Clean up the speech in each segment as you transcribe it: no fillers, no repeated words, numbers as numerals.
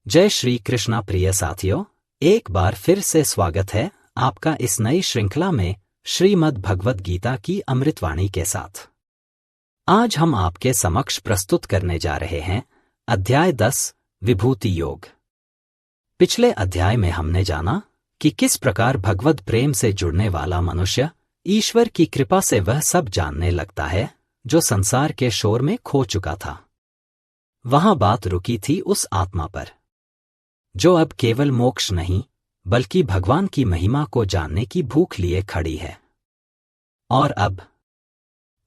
जय श्री कृष्णा प्रिय साथियों, एक बार फिर से स्वागत है आपका इस नई श्रृंखला में श्रीमद् भगवद गीता की अमृतवाणी के साथ। आज हम आपके समक्ष प्रस्तुत करने जा रहे हैं अध्याय 10 विभूति योग। पिछले अध्याय में हमने जाना कि किस प्रकार भगवद प्रेम से जुड़ने वाला मनुष्य ईश्वर की कृपा से वह सब जानने लगता है जो संसार के शोर में खो चुका था। वहां बात रुकी थी उस आत्मा पर जो अब केवल मोक्ष नहीं बल्कि भगवान की महिमा को जानने की भूख लिए खड़ी है। और अब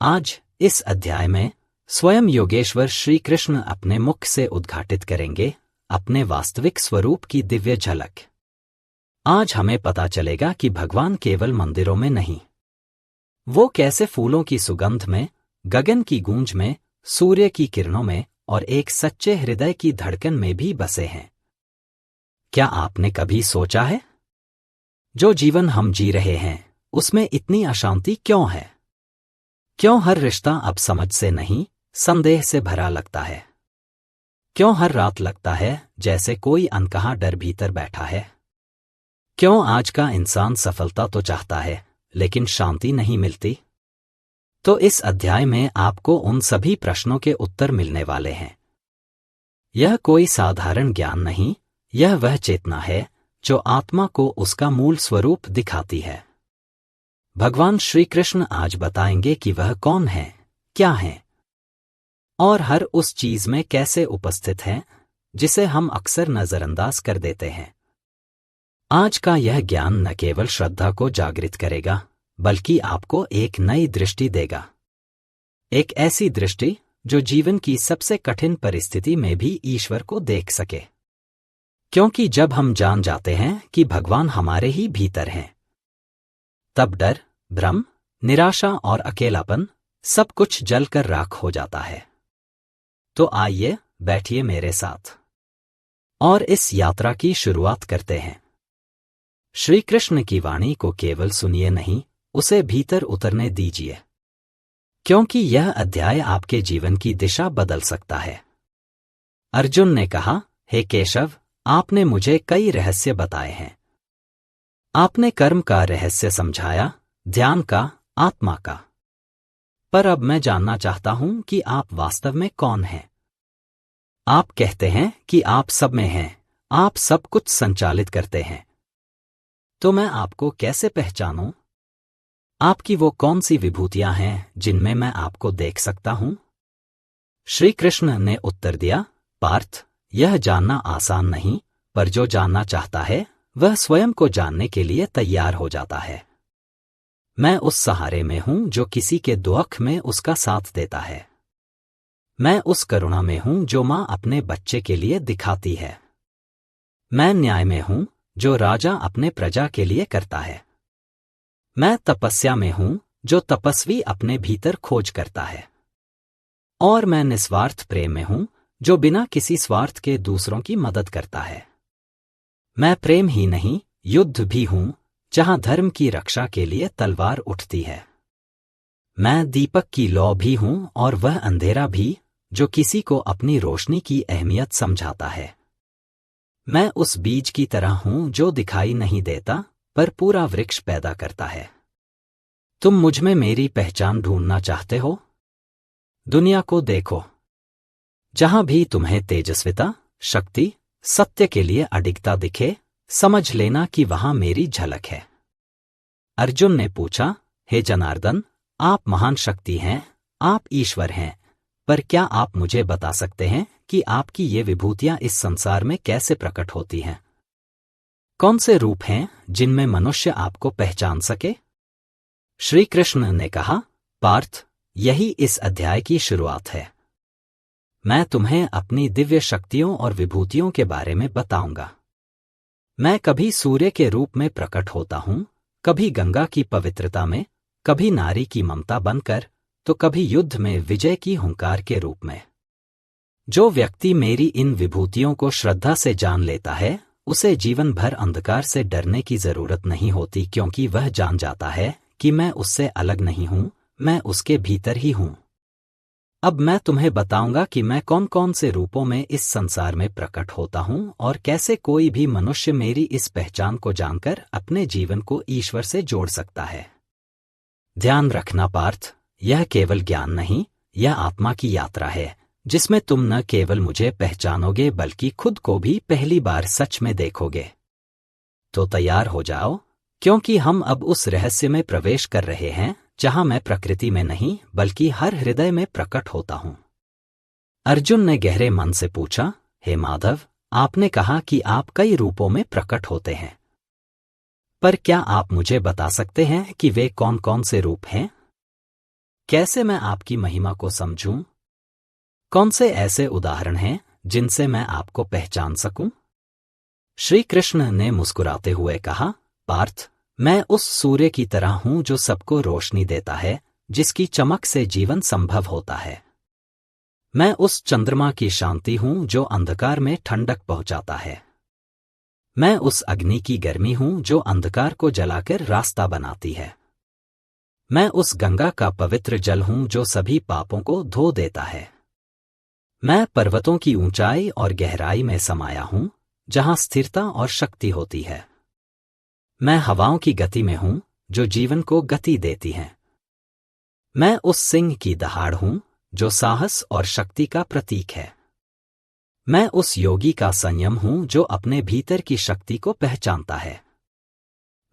आज इस अध्याय में स्वयं योगेश्वर श्री कृष्ण अपने मुख से उद्घाटित करेंगे अपने वास्तविक स्वरूप की दिव्य झलक। आज हमें पता चलेगा कि भगवान केवल मंदिरों में नहीं, वो कैसे फूलों की सुगंध में, गगन की गूंज में, सूर्य की किरणों में और एक सच्चे हृदय की धड़कन में भी बसे हैं। क्या आपने कभी सोचा है, जो जीवन हम जी रहे हैं उसमें इतनी अशांति क्यों है? क्यों हर रिश्ता अब समझ से नहीं संदेह से भरा लगता है? क्यों हर रात लगता है जैसे कोई अनकहा डर भीतर बैठा है? क्यों आज का इंसान सफलता तो चाहता है लेकिन शांति नहीं मिलती? तो इस अध्याय में आपको उन सभी प्रश्नों के उत्तर मिलने वाले हैं। यह कोई साधारण ज्ञान नहीं, यह वह चेतना है जो आत्मा को उसका मूल स्वरूप दिखाती है। भगवान श्री कृष्ण आज बताएंगे कि वह कौन है, क्या है और हर उस चीज में कैसे उपस्थित है जिसे हम अक्सर नजरअंदाज कर देते हैं। आज का यह ज्ञान न केवल श्रद्धा को जागृत करेगा बल्कि आपको एक नई दृष्टि देगा, एक ऐसी दृष्टि जो जीवन की सबसे कठिन परिस्थिति में भी ईश्वर को देख सके। क्योंकि जब हम जान जाते हैं कि भगवान हमारे ही भीतर हैं, तब डर, भ्रम, निराशा और अकेलापन सब कुछ जलकर राख हो जाता है। तो आइए बैठिए मेरे साथ और इस यात्रा की शुरुआत करते हैं। श्री कृष्ण की वाणी को केवल सुनिए नहीं, उसे भीतर उतरने दीजिए, क्योंकि यह अध्याय आपके जीवन की दिशा बदल सकता है। अर्जुन ने कहा, हे केशव, आपने मुझे कई रहस्य बताए हैं। आपने कर्म का रहस्य समझाया, ध्यान का, आत्मा का। पर अब मैं जानना चाहता हूं कि आप वास्तव में कौन हैं। आप कहते हैं कि आप सब में हैं, आप सब कुछ संचालित करते हैं। तो मैं आपको कैसे पहचानूं? आपकी वो कौन सी विभूतियां हैं जिनमें मैं आपको देख सकता हूं? श्री कृष्ण ने उत्तर दिया, पार्थ, यह जानना आसान नहीं, पर जो जानना चाहता है वह स्वयं को जानने के लिए तैयार हो जाता है। मैं उस सहारे में हूं जो किसी के दुख में उसका साथ देता है। मैं उस करुणा में हूं जो मां अपने बच्चे के लिए दिखाती है। मैं न्याय में हूं जो राजा अपने प्रजा के लिए करता है। मैं तपस्या में हूं जो तपस्वी अपने भीतर खोज करता है। और मैं निस्वार्थ प्रेम में हूं जो बिना किसी स्वार्थ के दूसरों की मदद करता है। मैं प्रेम ही नहीं, युद्ध भी हूं, जहां धर्म की रक्षा के लिए तलवार उठती है। मैं दीपक की लौ भी हूं और वह अंधेरा भी जो किसी को अपनी रोशनी की अहमियत समझाता है। मैं उस बीज की तरह हूं जो दिखाई नहीं देता पर पूरा वृक्ष पैदा करता है। तुम मुझमें मेरी पहचान ढूंढना चाहते हो? दुनिया को देखो, जहां भी तुम्हें तेजस्विता, शक्ति, सत्य के लिए अडिगता दिखे, समझ लेना कि वहां मेरी झलक है। अर्जुन ने पूछा, हे जनार्दन, आप महान शक्ति हैं, आप ईश्वर हैं, पर क्या आप मुझे बता सकते हैं कि आपकी ये विभूतियां इस संसार में कैसे प्रकट होती हैं? कौन से रूप हैं जिनमें मनुष्य आपको पहचान सके? श्री कृष्ण ने कहा, पार्थ, यही इस अध्याय की शुरुआत है। मैं तुम्हें अपनी दिव्य शक्तियों और विभूतियों के बारे में बताऊंगा। मैं कभी सूर्य के रूप में प्रकट होता हूं, कभी गंगा की पवित्रता में, कभी नारी की ममता बनकर, तो कभी युद्ध में विजय की हुंकार के रूप में। जो व्यक्ति मेरी इन विभूतियों को श्रद्धा से जान लेता है, उसे जीवन भर अंधकार से डरने की जरूरत नहीं होती, क्योंकि वह जान जाता है कि मैं उससे अलग नहीं हूं, मैं उसके भीतर ही हूं। अब मैं तुम्हें बताऊंगा कि मैं कौन कौन से रूपों में इस संसार में प्रकट होता हूं और कैसे कोई भी मनुष्य मेरी इस पहचान को जानकर अपने जीवन को ईश्वर से जोड़ सकता है। ध्यान रखना पार्थ, यह केवल ज्ञान नहीं, यह आत्मा की यात्रा है जिसमें तुम न केवल मुझे पहचानोगे बल्कि खुद को भी पहली बार सच में देखोगे। तो तैयार हो जाओ, क्योंकि हम अब उस रहस्य में प्रवेश कर रहे हैं जहां मैं प्रकृति में नहीं बल्कि हर हृदय में प्रकट होता हूं। अर्जुन ने गहरे मन से पूछा, हे माधव, आपने कहा कि आप कई रूपों में प्रकट होते हैं, पर क्या आप मुझे बता सकते हैं कि वे कौन कौन से रूप हैं? कैसे मैं आपकी महिमा को समझूं? कौन से ऐसे उदाहरण हैं जिनसे मैं आपको पहचान सकूं? श्री कृष्ण ने मुस्कुराते हुए कहा, पार्थ, मैं उस सूर्य की तरह हूं जो सबको रोशनी देता है, जिसकी चमक से जीवन संभव होता है। मैं उस चंद्रमा की शांति हूं जो अंधकार में ठंडक पहुंचाता है। मैं उस अग्नि की गर्मी हूं जो अंधकार को जलाकर रास्ता बनाती है। मैं उस गंगा का पवित्र जल हूं जो सभी पापों को धो देता है। मैं पर्वतों की ऊंचाई और गहराई में समाया हूं, जहां स्थिरता और शक्ति होती है। मैं हवाओं की गति में हूं जो जीवन को गति देती हैं। मैं उस सिंह की दहाड़ हूं जो साहस और शक्ति का प्रतीक है। मैं उस योगी का संयम हूं जो अपने भीतर की शक्ति को पहचानता है।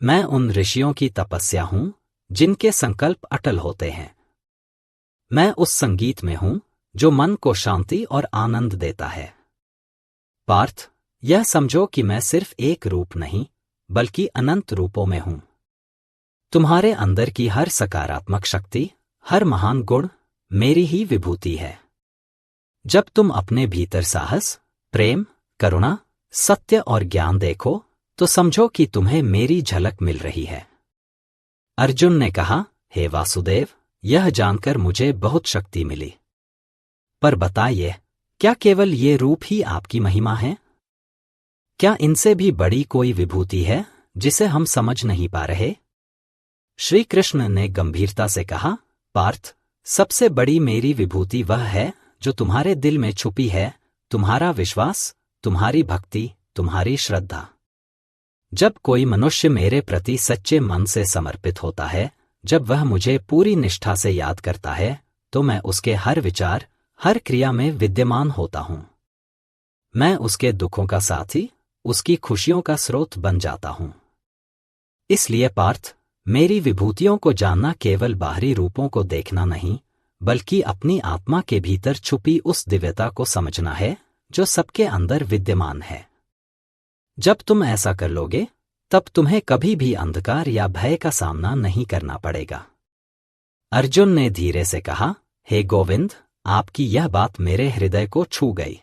मैं उन ऋषियों की तपस्या हूं जिनके संकल्प अटल होते हैं। मैं उस संगीत में हूं जो मन को शांति और आनंद देता है। पार्थ, यह समझो कि मैं सिर्फ एक रूप नहीं बल्कि अनंत रूपों में हूं। तुम्हारे अंदर की हर सकारात्मक शक्ति, हर महान गुण मेरी ही विभूति है। जब तुम अपने भीतर साहस, प्रेम, करुणा, सत्य और ज्ञान देखो तो समझो कि तुम्हें मेरी झलक मिल रही है। अर्जुन ने कहा, हे वासुदेव, यह जानकर मुझे बहुत शक्ति मिली। पर बताइए, क्या केवल ये रूप ही आपकी महिमा है? क्या इनसे भी बड़ी कोई विभूति है जिसे हम समझ नहीं पा रहे? श्री कृष्ण ने गंभीरता से कहा, पार्थ, सबसे बड़ी मेरी विभूति वह है जो तुम्हारे दिल में छुपी है, तुम्हारा विश्वास, तुम्हारी भक्ति, तुम्हारी श्रद्धा। जब कोई मनुष्य मेरे प्रति सच्चे मन से समर्पित होता है, जब वह मुझे पूरी निष्ठा से याद करता है, तो मैं उसके हर विचार, हर क्रिया में विद्यमान होता हूं। मैं उसके दुखों का साथी, उसकी खुशियों का स्रोत बन जाता हूं। इसलिए पार्थ, मेरी विभूतियों को जानना केवल बाहरी रूपों को देखना नहीं, बल्कि अपनी आत्मा के भीतर छुपी उस दिव्यता को समझना है जो सबके अंदर विद्यमान है। जब तुम ऐसा कर लोगे, तब तुम्हें कभी भी अंधकार या भय का सामना नहीं करना पड़ेगा। अर्जुन ने धीरे से कहा, हे गोविंद, आपकी यह बात मेरे हृदय को छू गई।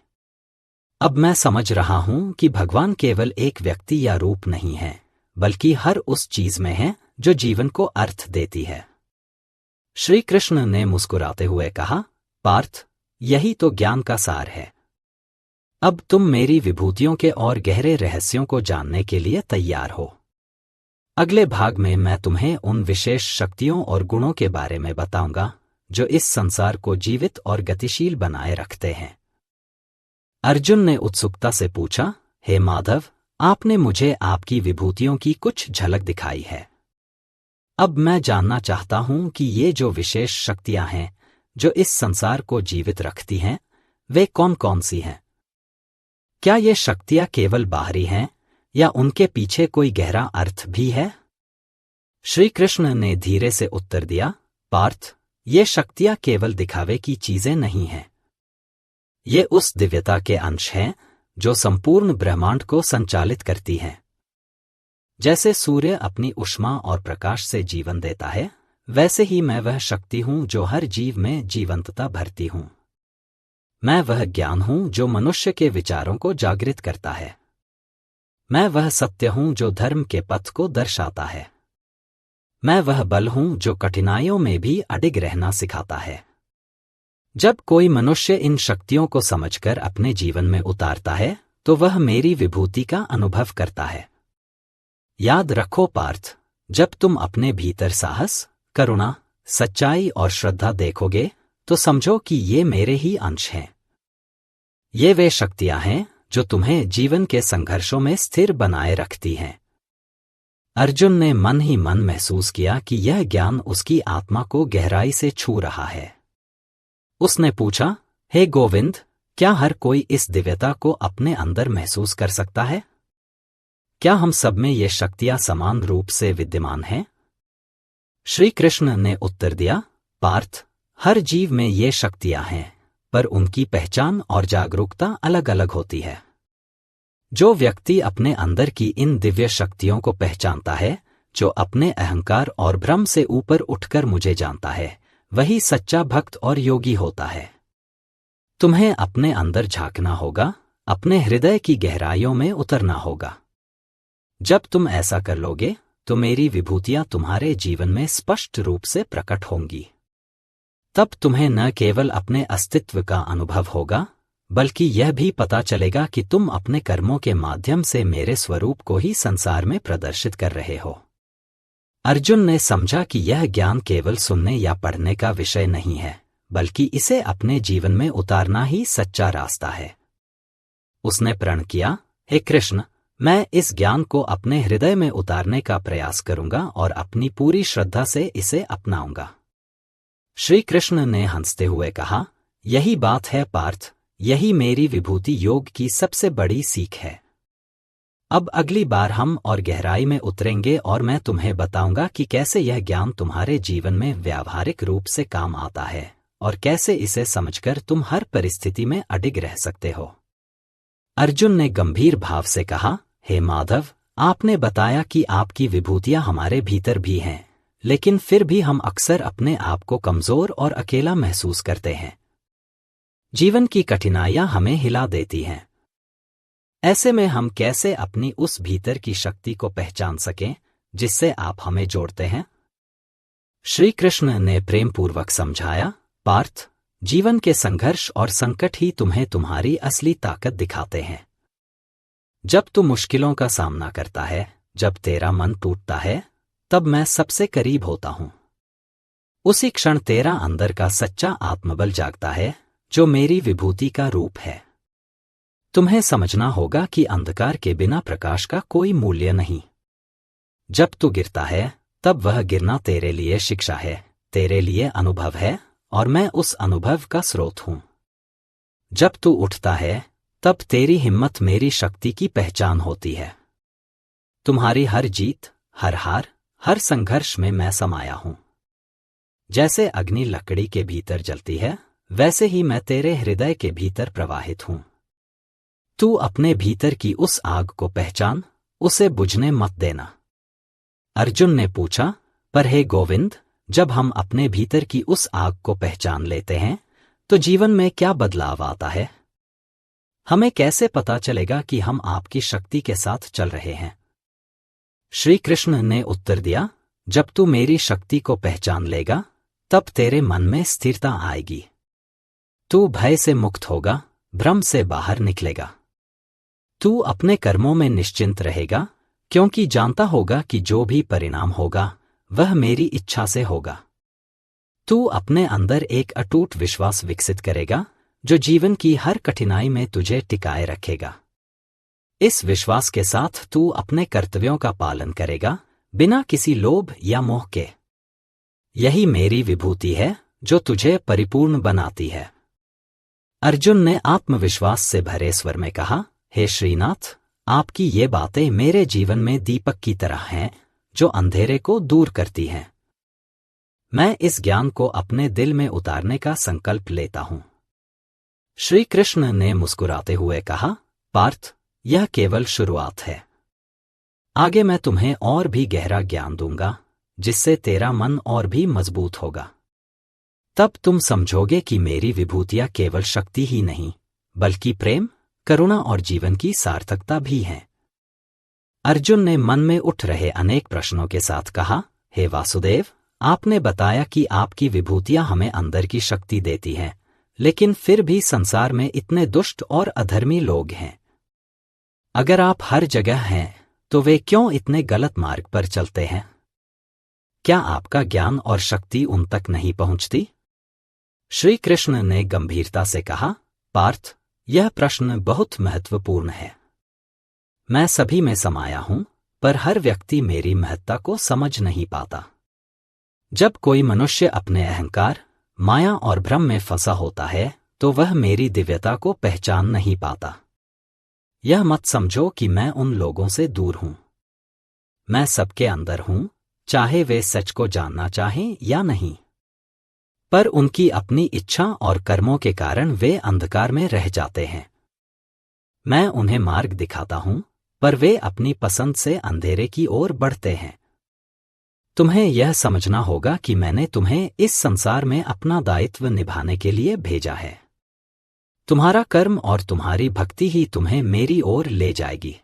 अब मैं समझ रहा हूं कि भगवान केवल एक व्यक्ति या रूप नहीं है, बल्कि हर उस चीज में है जो जीवन को अर्थ देती है। श्री कृष्ण ने मुस्कुराते हुए कहा, पार्थ, यही तो ज्ञान का सार है। अब तुम मेरी विभूतियों के और गहरे रहस्यों को जानने के लिए तैयार हो। अगले भाग में मैं तुम्हें उन विशेष शक्तियों और गुणों के बारे में बताऊंगा जो इस संसार को जीवित और गतिशील बनाए रखते हैं। अर्जुन ने उत्सुकता से पूछा, हे माधव, आपने मुझे आपकी विभूतियों की कुछ झलक दिखाई है। अब मैं जानना चाहता हूं कि ये जो विशेष शक्तियां हैं जो इस संसार को जीवित रखती हैं, वे कौन कौन सी हैं? क्या ये शक्तियां केवल बाहरी हैं या उनके पीछे कोई गहरा अर्थ भी है? श्री कृष्ण ने धीरे से उत्तर दिया, पार्थ, ये शक्तियां केवल दिखावे की चीजें नहीं हैं। ये उस दिव्यता के अंश हैं जो संपूर्ण ब्रह्मांड को संचालित करती हैं। जैसे सूर्य अपनी ऊष्मा और प्रकाश से जीवन देता है, वैसे ही मैं वह शक्ति हूं जो हर जीव में जीवंतता भरती हूं। मैं वह ज्ञान हूं जो मनुष्य के विचारों को जागृत करता है। मैं वह सत्य हूं जो धर्म के पथ को दर्शाता है। मैं वह बल हूं जो कठिनाइयों में भी अडिग रहना सिखाता है। जब कोई मनुष्य इन शक्तियों को समझकर अपने जीवन में उतारता है, तो वह मेरी विभूति का अनुभव करता है। याद रखो पार्थ, जब तुम अपने भीतर साहस, करुणा, सच्चाई और श्रद्धा देखोगे, तो समझो कि ये मेरे ही अंश हैं। ये वे शक्तियां हैं जो तुम्हें जीवन के संघर्षों में स्थिर बनाए रखती हैं। अर्जुन ने मन ही मन महसूस किया कि यह ज्ञान उसकी आत्मा को गहराई से छू रहा है। उसने पूछा, हे गोविंद, क्या हर कोई इस दिव्यता को अपने अंदर महसूस कर सकता है? क्या हम सब में ये शक्तियां समान रूप से विद्यमान हैं? श्री कृष्ण ने उत्तर दिया, पार्थ, हर जीव में ये शक्तियां हैं, पर उनकी पहचान और जागरूकता अलग अलग होती है। जो व्यक्ति अपने अंदर की इन दिव्य शक्तियों को पहचानता है, जो अपने अहंकार और भ्रम से ऊपर उठकर मुझे जानता है, वही सच्चा भक्त और योगी होता है। तुम्हें अपने अंदर झांकना होगा, अपने हृदय की गहराइयों में उतरना होगा। जब तुम ऐसा कर लोगे, तो मेरी विभूतियां तुम्हारे जीवन में स्पष्ट रूप से प्रकट होंगी। तब तुम्हें न केवल अपने अस्तित्व का अनुभव होगा, बल्कि यह भी पता चलेगा कि तुम अपने कर्मों के माध्यम से मेरे स्वरूप को ही संसार में प्रदर्शित कर रहे हो। अर्जुन ने समझा कि यह ज्ञान केवल सुनने या पढ़ने का विषय नहीं है, बल्कि इसे अपने जीवन में उतारना ही सच्चा रास्ता है। उसने प्रण किया, हे कृष्ण, मैं इस ज्ञान को अपने हृदय में उतारने का प्रयास करूंगा और अपनी पूरी श्रद्धा से इसे अपनाऊंगा। श्री कृष्ण ने हंसते हुए कहा, यही बात है पार्थ, यही मेरी विभूति योग की सबसे बड़ी सीख है। अब अगली बार हम और गहराई में उतरेंगे और मैं तुम्हें बताऊंगा कि कैसे यह ज्ञान तुम्हारे जीवन में व्यावहारिक रूप से काम आता है और कैसे इसे समझकर तुम हर परिस्थिति में अडिग रह सकते हो। अर्जुन ने गंभीर भाव से कहा, हे माधव, आपने बताया कि आपकी विभूतियां हमारे भीतर भी हैं, लेकिन फिर भी हम अक्सर अपने आप को कमजोर और अकेला महसूस करते हैं। जीवन की कठिनाइयां हमें हिला देती हैं। ऐसे में हम कैसे अपनी उस भीतर की शक्ति को पहचान सकें जिससे आप हमें जोड़ते हैं? श्री कृष्ण ने प्रेमपूर्वक समझाया, पार्थ, जीवन के संघर्ष और संकट ही तुम्हें तुम्हारी असली ताकत दिखाते हैं। जब तू मुश्किलों का सामना करता है, जब तेरा मन टूटता है, तब मैं सबसे करीब होता हूं। उसी क्षण तेरा अंदर का सच्चा आत्मबल जागता है, जो मेरी विभूति का रूप है। तुम्हें समझना होगा कि अंधकार के बिना प्रकाश का कोई मूल्य नहीं। जब तू गिरता है, तब वह गिरना तेरे लिए शिक्षा है, तेरे लिए अनुभव है, और मैं उस अनुभव का स्रोत हूं। जब तू उठता है, तब तेरी हिम्मत मेरी शक्ति की पहचान होती है। तुम्हारी हर जीत, हर हार, हर संघर्ष में मैं समाया हूं। जैसे अग्नि लकड़ी के भीतर जलती है, वैसे ही मैं तेरे हृदय के भीतर प्रवाहित हूं। तू अपने भीतर की उस आग को पहचान, उसे बुझने मत देना। अर्जुन ने पूछा, पर हे गोविंद, जब हम अपने भीतर की उस आग को पहचान लेते हैं, तो जीवन में क्या बदलाव आता है? हमें कैसे पता चलेगा कि हम आपकी शक्ति के साथ चल रहे हैं? श्री कृष्ण ने उत्तर दिया, जब तू मेरी शक्ति को पहचान लेगा, तब तेरे मन में स्थिरता आएगी। तू भय से मुक्त होगा, भ्रम से बाहर निकलेगा। तू अपने कर्मों में निश्चिंत रहेगा, क्योंकि जानता होगा कि जो भी परिणाम होगा, वह मेरी इच्छा से होगा। तू अपने अंदर एक अटूट विश्वास विकसित करेगा, जो जीवन की हर कठिनाई में तुझे टिकाए रखेगा। इस विश्वास के साथ तू अपने कर्तव्यों का पालन करेगा, बिना किसी लोभ या मोह के। यही मेरी विभूति है, जो तुझे परिपूर्ण बनाती है। अर्जुन ने आत्मविश्वास से भरे स्वर में कहा, हे श्रीनाथ, आपकी ये बातें मेरे जीवन में दीपक की तरह हैं, जो अंधेरे को दूर करती हैं। मैं इस ज्ञान को अपने दिल में उतारने का संकल्प लेता हूं। श्री कृष्ण ने मुस्कुराते हुए कहा, पार्थ, यह केवल शुरुआत है। आगे मैं तुम्हें और भी गहरा ज्ञान दूंगा, जिससे तेरा मन और भी मजबूत होगा। तब तुम समझोगे कि मेरी विभूतियां केवल शक्ति ही नहीं, बल्कि प्रेम, करुणा और जीवन की सार्थकता भी हैं। अर्जुन ने मन में उठ रहे अनेक प्रश्नों के साथ कहा, हे वासुदेव, आपने बताया कि आपकी विभूतियां हमें अंदर की शक्ति देती हैं, लेकिन फिर भी संसार में इतने दुष्ट और अधर्मी लोग हैं। अगर आप हर जगह हैं, तो वे क्यों इतने गलत मार्ग पर चलते हैं? क्या आपका ज्ञान और शक्ति उन तक नहीं पहुंचती? श्री कृष्ण ने गंभीरता से कहा, पार्थ, यह प्रश्न बहुत महत्वपूर्ण है। मैं सभी में समाया हूं, पर हर व्यक्ति मेरी महत्ता को समझ नहीं पाता। जब कोई मनुष्य अपने अहंकार, माया और भ्रम में फंसा होता है तो वह मेरी दिव्यता को पहचान नहीं पाता। यह मत समझो कि मैं उन लोगों से दूर हूं। मैं सबके अंदर हूं, चाहे वे सच को जानना चाहें या नहीं। पर उनकी अपनी इच्छा और कर्मों के कारण वे अंधकार में रह जाते हैं। मैं उन्हें मार्ग दिखाता हूं, पर वे अपनी पसंद से अंधेरे की ओर बढ़ते हैं। तुम्हें यह समझना होगा कि मैंने तुम्हें इस संसार में अपना दायित्व निभाने के लिए भेजा है। तुम्हारा कर्म और तुम्हारी भक्ति ही तुम्हें मेरी ओर ले जाएगी।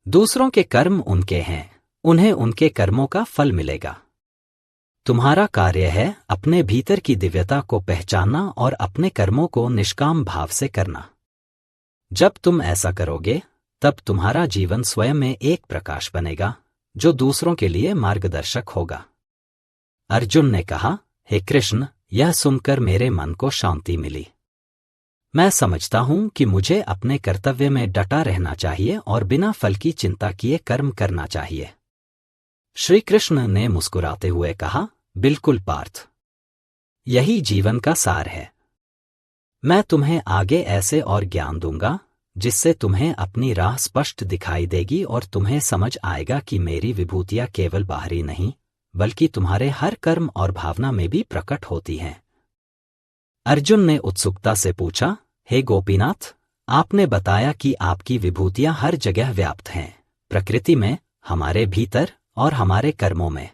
दूसरों के कर्म उनके हैं, उन्हें उनके कर्मों का फल मिलेगा। तुम्हारा कार्य है अपने भीतर की दिव्यता को पहचानना और अपने कर्मों को निष्काम भाव से करना। जब तुम ऐसा करोगे, तब तुम्हारा जीवन स्वयं में एक प्रकाश बनेगा जो दूसरों के लिए मार्गदर्शक होगा। अर्जुन ने कहा, हे कृष्ण, यह सुनकर मेरे मन को शांति मिली। मैं समझता हूं कि मुझे अपने कर्तव्य में डटा रहना चाहिए और बिना फल की चिंता किए कर्म करना चाहिए। श्री कृष्ण ने मुस्कुराते हुए कहा, बिल्कुल पार्थ, यही जीवन का सार है। मैं तुम्हें आगे ऐसे और ज्ञान दूंगा जिससे तुम्हें अपनी राह स्पष्ट दिखाई देगी और तुम्हें समझ आएगा कि मेरी विभूतियां केवल बाहरी नहीं, बल्कि तुम्हारे हर कर्म और भावना में भी प्रकट होती हैं। अर्जुन ने उत्सुकता से पूछा, हे गोपीनाथ, आपने बताया कि आपकी विभूतियां हर जगह व्याप्त हैं, प्रकृति में, हमारे भीतर और हमारे कर्मों में।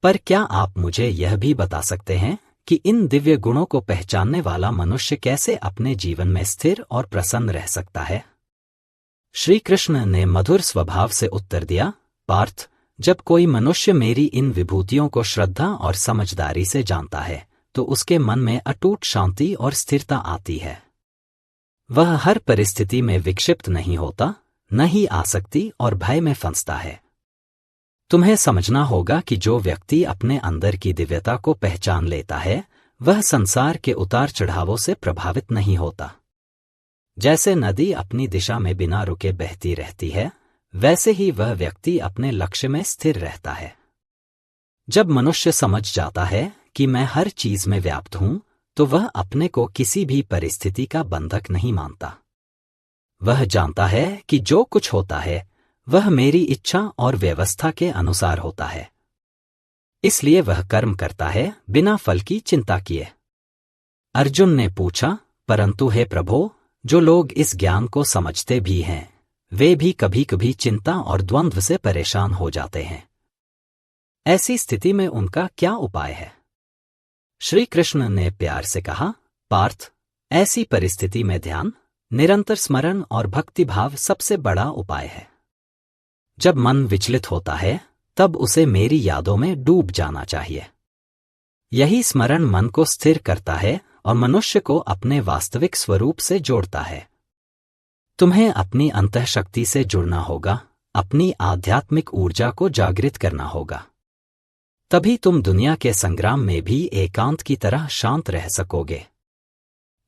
पर क्या आप मुझे यह भी बता सकते हैं कि इन दिव्य गुणों को पहचानने वाला मनुष्य कैसे अपने जीवन में स्थिर और प्रसन्न रह सकता है? श्री कृष्ण ने मधुर स्वभाव से उत्तर दिया, पार्थ, जब कोई मनुष्य मेरी इन विभूतियों को श्रद्धा और समझदारी से जानता है तो उसके मन में अटूट शांति और स्थिरता आती है। वह हर परिस्थिति में विक्षिप्त नहीं होता, न ही आसक्ति और भय में फंसता है। तुम्हें समझना होगा कि जो व्यक्ति अपने अंदर की दिव्यता को पहचान लेता है, वह संसार के उतार चढ़ावों से प्रभावित नहीं होता। जैसे नदी अपनी दिशा में बिना रुके बहती रहती है, वैसे ही वह व्यक्ति अपने लक्ष्य में स्थिर रहता है। जब मनुष्य समझ जाता है कि मैं हर चीज में व्याप्त हूं, तो वह अपने को किसी भी परिस्थिति का बंधक नहीं मानता। वह जानता है कि जो कुछ होता है वह मेरी इच्छा और व्यवस्था के अनुसार होता है। इसलिए वह कर्म करता है बिना फल की चिंता किए। अर्जुन ने पूछा, परंतु हे प्रभो, जो लोग इस ज्ञान को समझते भी हैं, वे भी कभी कभी चिंता और द्वंद्व से परेशान हो जाते हैं। ऐसी स्थिति में उनका क्या उपाय है? श्री कृष्ण ने प्यार से कहा, पार्थ, ऐसी परिस्थिति में ध्यान, निरंतर स्मरण और भक्तिभाव सबसे बड़ा उपाय है। जब मन विचलित होता है, तब उसे मेरी यादों में डूब जाना चाहिए। यही स्मरण मन को स्थिर करता है और मनुष्य को अपने वास्तविक स्वरूप से जोड़ता है। तुम्हें अपनी अंतःशक्ति से जुड़ना होगा, अपनी आध्यात्मिक ऊर्जा को जागृत करना होगा। तभी तुम दुनिया के संग्राम में भी एकांत की तरह शांत रह सकोगे।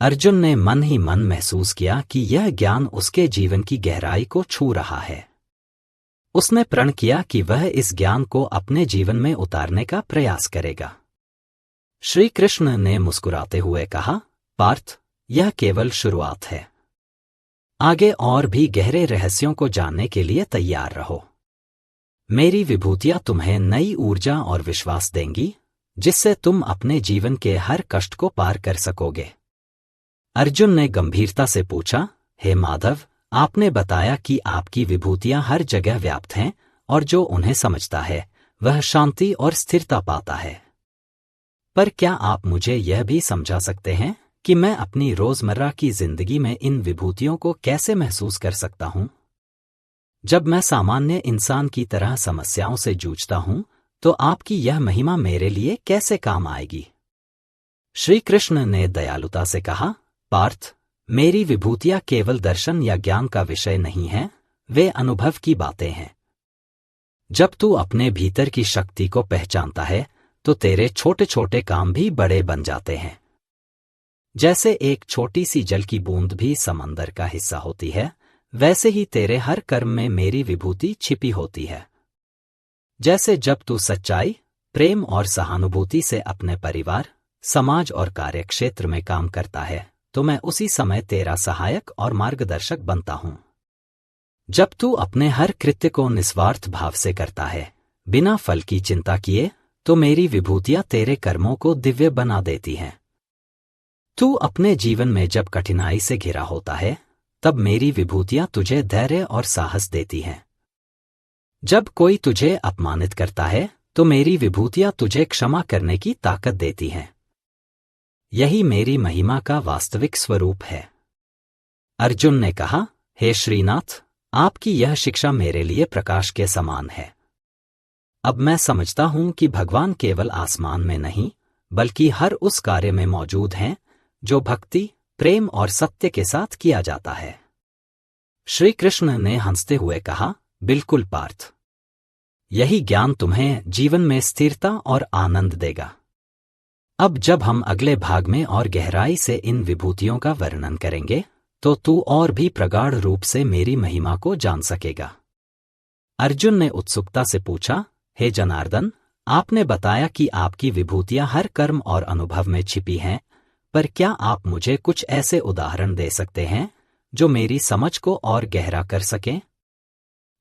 अर्जुन ने मन ही मन महसूस किया कि यह ज्ञान उसके जीवन की गहराई को छू रहा है। उसने प्रण किया कि वह इस ज्ञान को अपने जीवन में उतारने का प्रयास करेगा। श्री कृष्ण ने मुस्कुराते हुए कहा, पार्थ, यह केवल शुरुआत है। आगे और भी गहरे रहस्यों को जानने के लिए तैयार रहो। मेरी विभूतियां तुम्हें नई ऊर्जा और विश्वास देंगी, जिससे तुम अपने जीवन के हर कष्ट को पार कर सकोगे। अर्जुन ने गंभीरता से पूछा, हे माधव, आपने बताया कि आपकी विभूतियां हर जगह व्याप्त हैं और जो उन्हें समझता है वह शांति और स्थिरता पाता है। पर क्या आप मुझे यह भी समझा सकते हैं कि मैं अपनी रोजमर्रा की जिंदगी में इन विभूतियों को कैसे महसूस कर सकता हूं? जब मैं सामान्य इंसान की तरह समस्याओं से जूझता हूं, तो आपकी यह महिमा मेरे लिए कैसे काम आएगी? श्री कृष्ण ने दयालुता से कहा, पार्थ, मेरी विभूतियां केवल दर्शन या ज्ञान का विषय नहीं हैं, वे अनुभव की बातें हैं। जब तू अपने भीतर की शक्ति को पहचानता है, तो तेरे छोटे छोटे काम भी बड़े बन जाते हैं। जैसे एक छोटी सी जल की बूंद भी समंदर का हिस्सा होती है, वैसे ही तेरे हर कर्म में मेरी विभूति छिपी होती है। जैसे जब तू सच्चाई, प्रेम और सहानुभूति से अपने परिवार, समाज और कार्यक्षेत्र में काम करता है, तो मैं उसी समय तेरा सहायक और मार्गदर्शक बनता हूं। जब तू अपने हर कृत्य को निस्वार्थ भाव से करता है, बिना फल की चिंता किए, तो मेरी विभूतियां तेरे कर्मों को दिव्य बना देती हैं। तू अपने जीवन में जब कठिनाई से घिरा होता है, तब मेरी विभूतियां तुझे धैर्य और साहस देती हैं। जब कोई तुझे अपमानित करता है, तो मेरी विभूतियां तुझे क्षमा करने की ताकत देती हैं। यही मेरी महिमा का वास्तविक स्वरूप है। अर्जुन ने कहा, हे श्रीनाथ, आपकी यह शिक्षा मेरे लिए प्रकाश के समान है। अब मैं समझता हूं कि भगवान केवल आसमान में नहीं, बल्कि हर उस कार्य में मौजूद हैं जो भक्ति, प्रेम और सत्य के साथ किया जाता है। श्री कृष्ण ने हंसते हुए कहा, बिल्कुल पार्थ, यही ज्ञान तुम्हें जीवन में स्थिरता और आनंद देगा। अब जब हम अगले भाग में और गहराई से इन विभूतियों का वर्णन करेंगे, तो तू और भी प्रगाढ़ रूप से मेरी महिमा को जान सकेगा। अर्जुन ने उत्सुकता से पूछा, हे जनार्दन, आपने बताया कि आपकी विभूतियां हर कर्म और अनुभव में छिपी हैं, पर क्या आप मुझे कुछ ऐसे उदाहरण दे सकते हैं जो मेरी समझ को और गहरा कर सकें,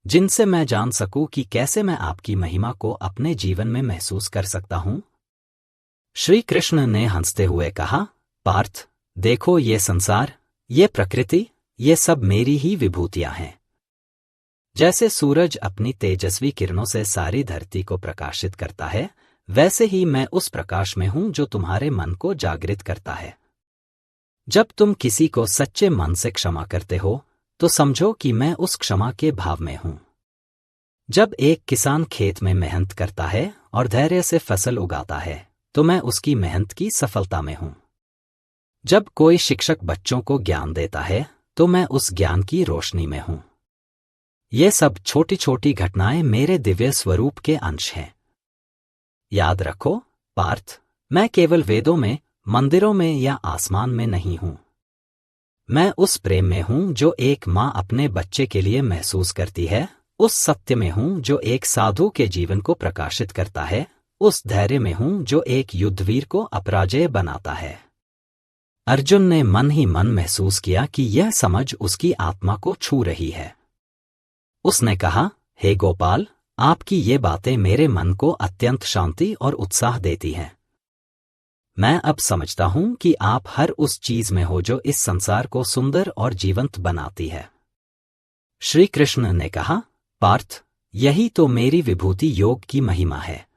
जिनसे मैं जान सकूं कि कैसे मैं आपकी महिमा को अपने जीवन में महसूस कर सकता हूं? श्री कृष्ण ने हंसते हुए कहा, पार्थ, देखो ये संसार, ये प्रकृति, ये सब मेरी ही विभूतियां हैं। जैसे सूरज अपनी तेजस्वी किरणों से सारी धरती को प्रकाशित करता है, वैसे ही मैं उस प्रकाश में हूं जो तुम्हारे मन को जागृत करता है। जब तुम किसी को सच्चे मन से क्षमा करते हो, तो समझो कि मैं उस क्षमा के भाव में हूं। जब एक किसान खेत में मेहनत करता है और धैर्य से फसल उगाता है, तो मैं उसकी मेहनत की सफलता में हूं। जब कोई शिक्षक बच्चों को ज्ञान देता है, तो मैं उस ज्ञान की रोशनी में हूं। ये सब छोटी छोटी घटनाएं मेरे दिव्य स्वरूप के अंश हैं। याद रखो पार्थ, मैं केवल वेदों में, मंदिरों में या आसमान में नहीं हूं। मैं उस प्रेम में हूं जो एक मां अपने बच्चे के लिए महसूस करती है, उस सत्य में हूं जो एक साधु के जीवन को प्रकाशित करता है, उस धैर्य में हूं जो एक युद्धवीर को अपराजेय बनाता है। अर्जुन ने मन ही मन महसूस किया कि यह समझ उसकी आत्मा को छू रही है। उसने कहा, हे गोपाल, आपकी ये बातें मेरे मन को अत्यंत शांति और उत्साह देती हैं। मैं अब समझता हूं कि आप हर उस चीज में हो जो इस संसार को सुंदर और जीवंत बनाती है। श्री कृष्ण ने कहा, पार्थ, यही तो मेरी विभूति योग की महिमा है।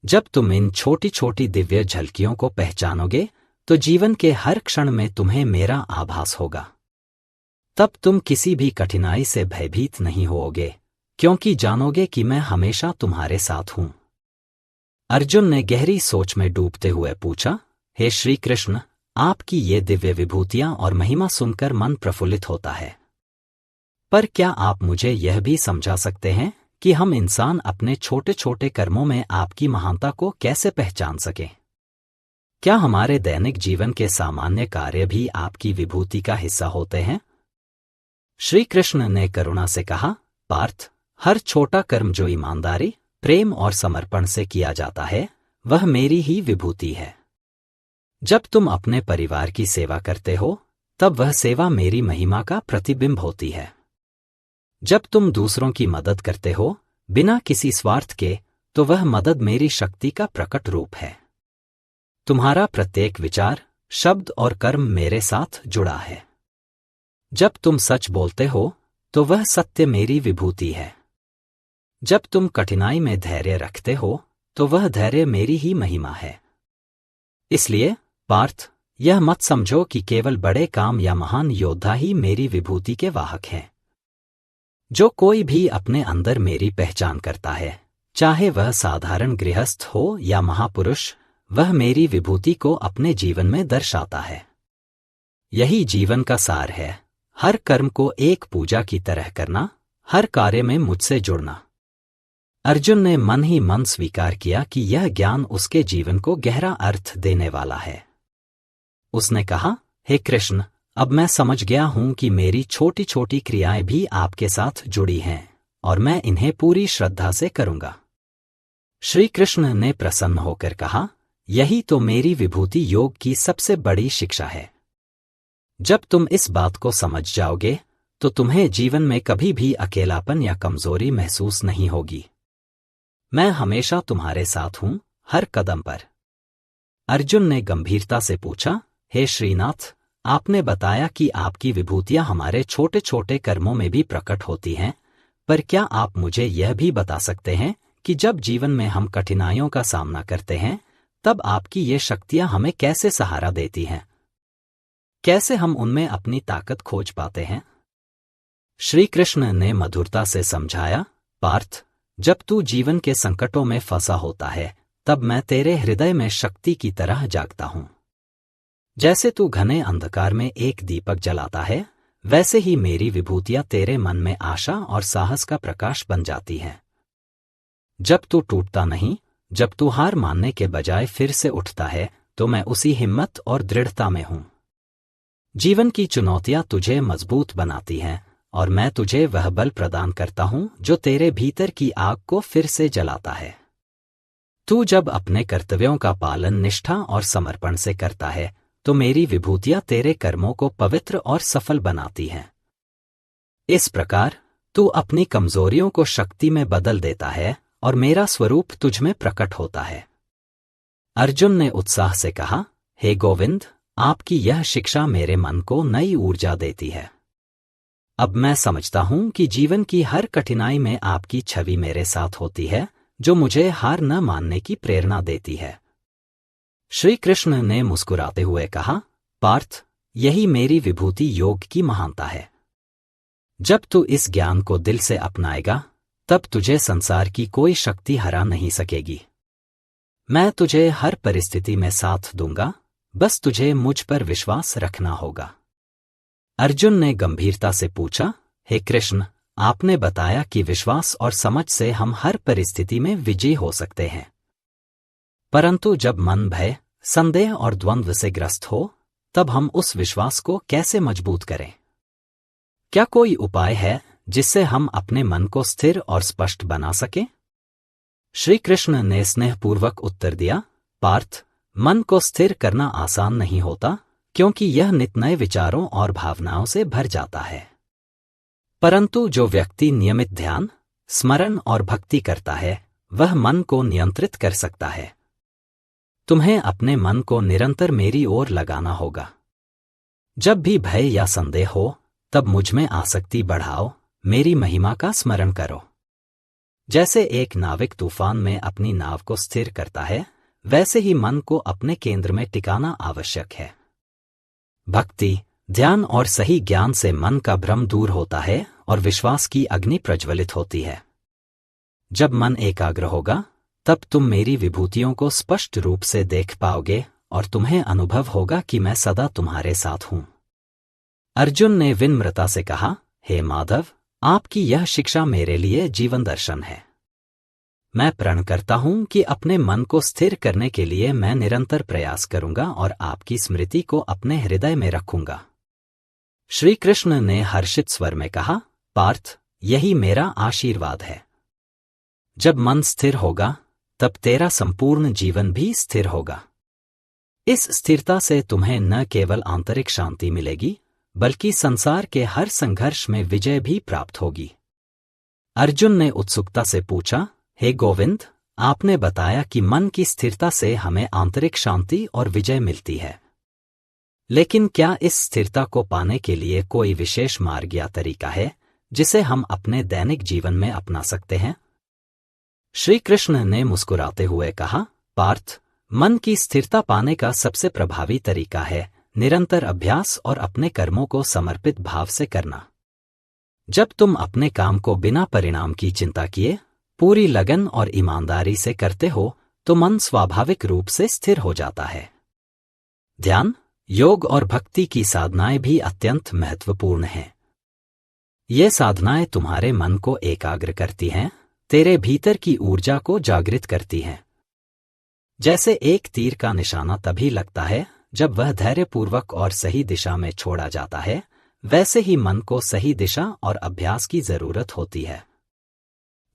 जब तुम इन छोटी छोटी दिव्य झलकियों को पहचानोगे, तो जीवन के हर क्षण में तुम्हें मेरा आभास होगा। तब तुम किसी भी कठिनाई से भयभीत नहीं होओगे, क्योंकि जानोगे कि मैं हमेशा तुम्हारे साथ हूं। अर्जुन ने गहरी सोच में डूबते हुए पूछा, हे श्री कृष्ण, आपकी ये दिव्य विभूतियां और महिमा सुनकर मन प्रफुल्लित होता है। पर क्या आप मुझे यह भी समझा सकते हैं कि हम इंसान अपने छोटे छोटे कर्मों में आपकी महानता को कैसे पहचान सकें? क्या हमारे दैनिक जीवन के सामान्य कार्य भी आपकी विभूति का हिस्सा होते हैं? श्री कृष्ण ने करुणा से कहा, पार्थ, हर छोटा कर्म जो ईमानदारी, प्रेम और समर्पण से किया जाता है, वह मेरी ही विभूति है। जब तुम अपने परिवार की सेवा करते हो, तब वह सेवा मेरी महिमा का प्रतिबिंब होती है। जब तुम दूसरों की मदद करते हो, बिना किसी स्वार्थ के, तो वह मदद मेरी शक्ति का प्रकट रूप है। तुम्हारा प्रत्येक विचार, शब्द और कर्म मेरे साथ जुड़ा है। जब तुम सच बोलते हो, तो वह सत्य मेरी विभूति है। जब तुम कठिनाई में धैर्य रखते हो, तो वह धैर्य मेरी ही महिमा है। इसलिए पार्थ, यह मत समझो कि केवल बड़े काम या महान योद्धा ही मेरी विभूति के वाहक हैं। जो कोई भी अपने अंदर मेरी पहचान करता है, चाहे वह साधारण गृहस्थ हो या महापुरुष, वह मेरी विभूति को अपने जीवन में दर्शाता है। यही जीवन का सार है, हर कर्म को एक पूजा की तरह करना, हर कार्य में मुझसे जुड़ना। अर्जुन ने मन ही मन स्वीकार किया कि यह ज्ञान उसके जीवन को गहरा अर्थ देने वाला है। उसने कहा, हे कृष्ण, अब मैं समझ गया हूं कि मेरी छोटी छोटी क्रियाएं भी आपके साथ जुड़ी हैं और मैं इन्हें पूरी श्रद्धा से करूंगा। श्री कृष्ण ने प्रसन्न होकर कहा, यही तो मेरी विभूति योग की सबसे बड़ी शिक्षा है। जब तुम इस बात को समझ जाओगे तो तुम्हें जीवन में कभी भी अकेलापन या कमजोरी महसूस नहीं होगी। मैं हमेशा तुम्हारे साथ हूं, हर कदम पर। अर्जुन ने गंभीरता से पूछा, हे श्रीनाथ, आपने बताया कि आपकी विभूतियां हमारे छोटे छोटे कर्मों में भी प्रकट होती हैं, पर क्या आप मुझे यह भी बता सकते हैं कि जब जीवन में हम कठिनाइयों का सामना करते हैं तब आपकी ये शक्तियां हमें कैसे सहारा देती हैं? कैसे हम उनमें अपनी ताकत खोज पाते हैं? श्री कृष्ण ने मधुरता से समझाया, पार्थ, जब तू जीवन के संकटों में फंसा होता है तब मैं तेरे हृदय में शक्ति की तरह जागता हूं। जैसे तू घने अंधकार में एक दीपक जलाता है, वैसे ही मेरी विभूतियां तेरे मन में आशा और साहस का प्रकाश बन जाती हैं। जब तू टूटता नहीं, जब तू हार मानने के बजाय फिर से उठता है, तो मैं उसी हिम्मत और दृढ़ता में हूं। जीवन की चुनौतियां तुझे मजबूत बनाती हैं और मैं तुझे वह बल प्रदान करता हूं जो तेरे भीतर की आग को फिर से जलाता है। तू जब अपने कर्तव्यों का पालन निष्ठा और समर्पण से करता है तो मेरी विभूतियां तेरे कर्मों को पवित्र और सफल बनाती हैं। इस प्रकार तू अपनी कमजोरियों को शक्ति में बदल देता है और मेरा स्वरूप तुझ में प्रकट होता है। अर्जुन ने उत्साह से कहा, हे गोविंद, आपकी यह शिक्षा मेरे मन को नई ऊर्जा देती है। अब मैं समझता हूं कि जीवन की हर कठिनाई में आपकी छवि मेरे साथ होती है, जो मुझे हार न मानने की प्रेरणा देती है। श्री कृष्ण ने मुस्कुराते हुए कहा, पार्थ, यही मेरी विभूति योग की महानता है। जब तू इस ज्ञान को दिल से अपनाएगा तब तुझे संसार की कोई शक्ति हरा नहीं सकेगी। मैं तुझे हर परिस्थिति में साथ दूंगा, बस तुझे मुझ पर विश्वास रखना होगा। अर्जुन ने गंभीरता से पूछा, हे कृष्ण, आपने बताया कि विश्वास और समझ से हम हर परिस्थिति में विजयी हो सकते हैं, परंतु जब मन भय, संदेह और द्वंद्व से ग्रस्त हो तब हम उस विश्वास को कैसे मजबूत करें? क्या कोई उपाय है जिससे हम अपने मन को स्थिर और स्पष्ट बना सकें? श्री कृष्ण ने स्नेहपूर्वक उत्तर दिया, पार्थ, मन को स्थिर करना आसान नहीं होता, क्योंकि यह नित नए विचारों और भावनाओं से भर जाता है। परंतु जो व्यक्ति नियमित ध्यान, स्मरण और भक्ति करता है, वह मन को नियंत्रित कर सकता है। तुम्हें अपने मन को निरंतर मेरी ओर लगाना होगा। जब भी भय या संदेह हो तब मुझ में आसक्ति बढ़ाओ, मेरी महिमा का स्मरण करो। जैसे एक नाविक तूफान में अपनी नाव को स्थिर करता है, वैसे ही मन को अपने केंद्र में टिकाना आवश्यक है। भक्ति, ध्यान और सही ज्ञान से मन का भ्रम दूर होता है और विश्वास की अग्नि प्रज्वलित होती है। जब मन एकाग्र होगा तब तुम मेरी विभूतियों को स्पष्ट रूप से देख पाओगे और तुम्हें अनुभव होगा कि मैं सदा तुम्हारे साथ हूं। अर्जुन ने विनम्रता से कहा, हे माधव, आपकी यह शिक्षा मेरे लिए जीवन दर्शन है। मैं प्रण करता हूं कि अपने मन को स्थिर करने के लिए मैं निरंतर प्रयास करूंगा और आपकी स्मृति को अपने हृदय में रखूंगा। श्री कृष्ण ने हर्षित स्वर में कहा, पार्थ, यही मेरा आशीर्वाद है। जब मन स्थिर होगा तब तेरा संपूर्ण जीवन भी स्थिर होगा। इस स्थिरता से तुम्हें न केवल आंतरिक शांति मिलेगी, बल्कि संसार के हर संघर्ष में विजय भी प्राप्त होगी। अर्जुन ने उत्सुकता से पूछा, हे गोविंद, आपने बताया कि मन की स्थिरता से हमें आंतरिक शांति और विजय मिलती है, लेकिन क्या इस स्थिरता को पाने के लिए कोई विशेष मार्ग या तरीका है जिसे हम अपने दैनिक जीवन में अपना सकते हैं? श्री कृष्ण ने मुस्कुराते हुए कहा, पार्थ, मन की स्थिरता पाने का सबसे प्रभावी तरीका है निरंतर अभ्यास और अपने कर्मों को समर्पित भाव से करना। जब तुम अपने काम को बिना परिणाम की चिंता किए पूरी लगन और ईमानदारी से करते हो तो मन स्वाभाविक रूप से स्थिर हो जाता है। ध्यान, योग और भक्ति की साधनाएं भी अत्यंत महत्वपूर्ण हैं। ये साधनाएं तुम्हारे मन को एकाग्र करती हैं तेरे भीतर की ऊर्जा को जागृत करती हैं। जैसे एक तीर का निशाना तभी लगता है जब वह धैर्यपूर्वक और सही दिशा में छोड़ा जाता है, वैसे ही मन को सही दिशा और अभ्यास की जरूरत होती है।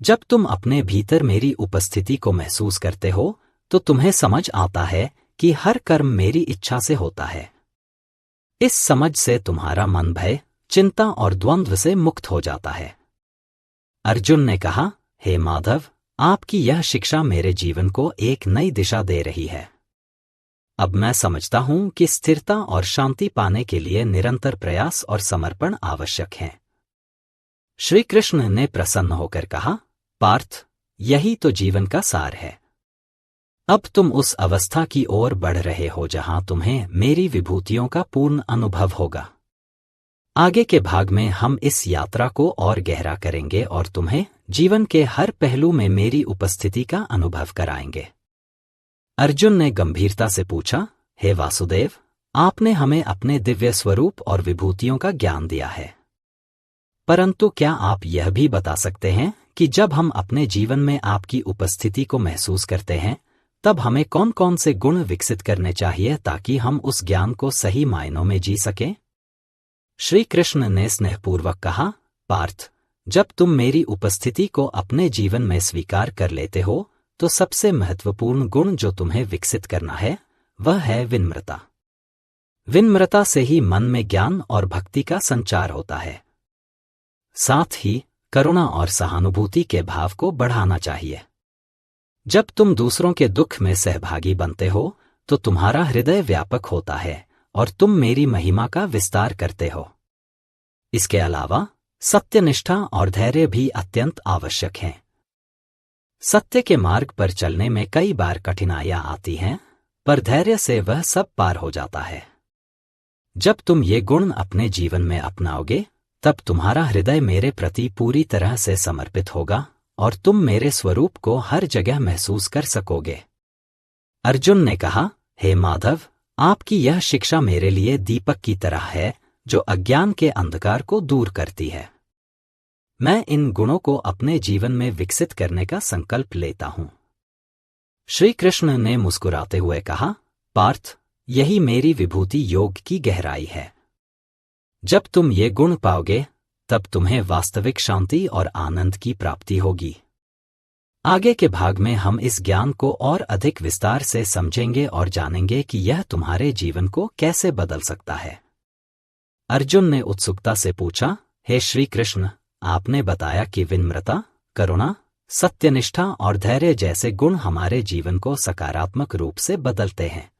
जब तुम अपने भीतर मेरी उपस्थिति को महसूस करते हो तो तुम्हें समझ आता है कि हर कर्म मेरी इच्छा से होता है। इस समझ से तुम्हारा मन भय, चिंता और द्वंद्व से मुक्त हो जाता है। अर्जुन ने कहा, हे माधव, आपकी यह शिक्षा मेरे जीवन को एक नई दिशा दे रही है। अब मैं समझता हूं कि स्थिरता और शांति पाने के लिए निरंतर प्रयास और समर्पण आवश्यक हैं। श्री कृष्ण ने प्रसन्न होकर कहा, पार्थ, यही तो जीवन का सार है। अब तुम उस अवस्था की ओर बढ़ रहे हो जहां तुम्हें मेरी विभूतियों का पूर्ण अनुभव होगा। आगे के भाग में हम इस यात्रा को और गहरा करेंगे और तुम्हें जीवन के हर पहलू में मेरी उपस्थिति का अनुभव कराएंगे। अर्जुन ने गंभीरता से पूछा, हे वासुदेव, आपने हमें अपने दिव्य स्वरूप और विभूतियों का ज्ञान दिया है, परंतु क्या आप यह भी बता सकते हैं कि जब हम अपने जीवन में आपकी उपस्थिति को महसूस करते हैं तब हमें कौन कौन से गुण विकसित करने चाहिए ताकि हम उस ज्ञान को सही मायनों में जी सकें? श्री कृष्ण ने स्नेहपूर्वक कहा, पार्थ, जब तुम मेरी उपस्थिति को अपने जीवन में स्वीकार कर लेते हो तो सबसे महत्वपूर्ण गुण जो तुम्हें विकसित करना है वह है विनम्रता। विनम्रता से ही मन में ज्ञान और भक्ति का संचार होता है। साथ ही करुणा और सहानुभूति के भाव को बढ़ाना चाहिए। जब तुम दूसरों के दुख में सहभागी बनते हो तो तुम्हारा हृदय व्यापक होता है और तुम मेरी महिमा का विस्तार करते हो। इसके अलावा सत्यनिष्ठा और धैर्य भी अत्यंत आवश्यक हैं। सत्य के मार्ग पर चलने में कई बार कठिनाइयां आती हैं, पर धैर्य से वह सब पार हो जाता है। जब तुम ये गुण अपने जीवन में अपनाओगे तब तुम्हारा हृदय मेरे प्रति पूरी तरह से समर्पित होगा और तुम मेरे स्वरूप को हर जगह महसूस कर सकोगे। अर्जुन ने कहा, हे माधव, आपकी यह शिक्षा मेरे लिए दीपक की तरह है जो अज्ञान के अंधकार को दूर करती है। मैं इन गुणों को अपने जीवन में विकसित करने का संकल्प लेता हूं। श्री कृष्ण ने मुस्कुराते हुए कहा, पार्थ, यही मेरी विभूति योग की गहराई है। जब तुम ये गुण पाओगे तब तुम्हें वास्तविक शांति और आनंद की प्राप्ति होगी। आगे के भाग में हम इस ज्ञान को और अधिक विस्तार से समझेंगे और जानेंगे कि यह तुम्हारे जीवन को कैसे बदल सकता है। अर्जुन ने उत्सुकता से पूछा, हे श्री कृष्ण, आपने बताया कि विनम्रता, करुणा, सत्यनिष्ठा और धैर्य जैसे गुण हमारे जीवन को सकारात्मक रूप से बदलते हैं,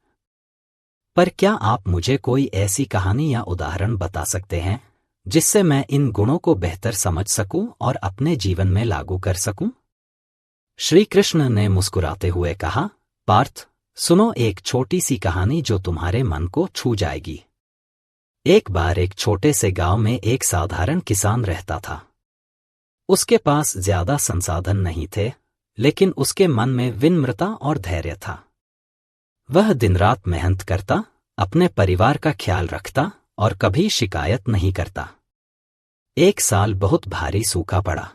पर क्या आप मुझे कोई ऐसी कहानी या उदाहरण बता सकते हैं जिससे मैं इन गुणों को बेहतर समझ सकूं और अपने जीवन में लागू कर सकूं? श्री कृष्ण ने मुस्कुराते हुए कहा, पार्थ, सुनो एक छोटी सी कहानी जो तुम्हारे मन को छू जाएगी। एक बार एक छोटे से गांव में एक साधारण किसान रहता था। उसके पास ज्यादा संसाधन नहीं थे, लेकिन उसके मन में विनम्रता और धैर्य था। वह दिन रात मेहनत करता, अपने परिवार का ख्याल रखता और कभी शिकायत नहीं करता। एक साल बहुत भारी सूखा पड़ा।